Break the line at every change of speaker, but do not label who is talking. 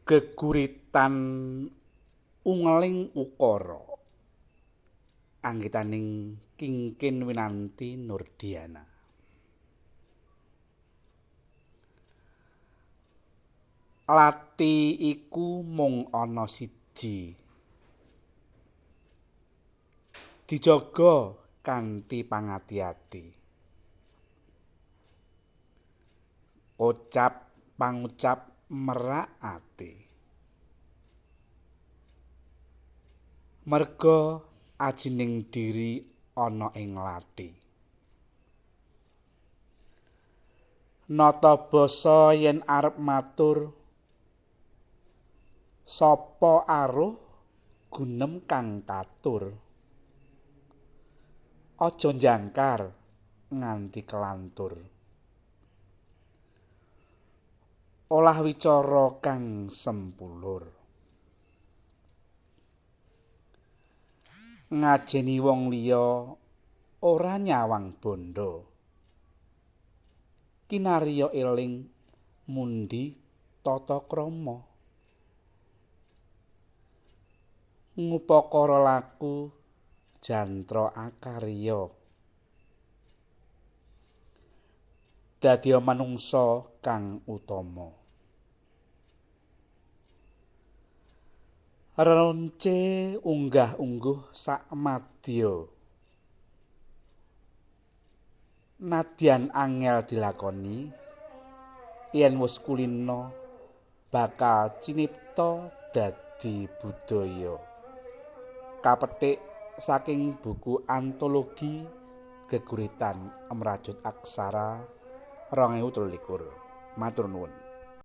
Geguritan Ungling Ukara anggitaning Kingkin Winanti Nurdiana. Lathi iku mung ana siji, dijaga kanthi pangati-ati. Kocap pangucap merak ati. Merga ajining diri ana ing lathi. Nata basa yen arep matur sapa aruh gunem kang katur. Aja njangkar nganti kelantur. Olah wicara kang sempulur. Ngajeni wong liya ora nyawang bondo. Kinarya eling mundi tata krama. Ngupakara laku jantra akarya. Dadya manungsa kang utama. Ronce unggah-ungguh sakmadya. Nadyan angel dilakoni yen wus kulina bakal cinipta dadi budaya. Kapetik saking buku antologi Geguritan Emrajut Aksara 2023. Matur nuwun.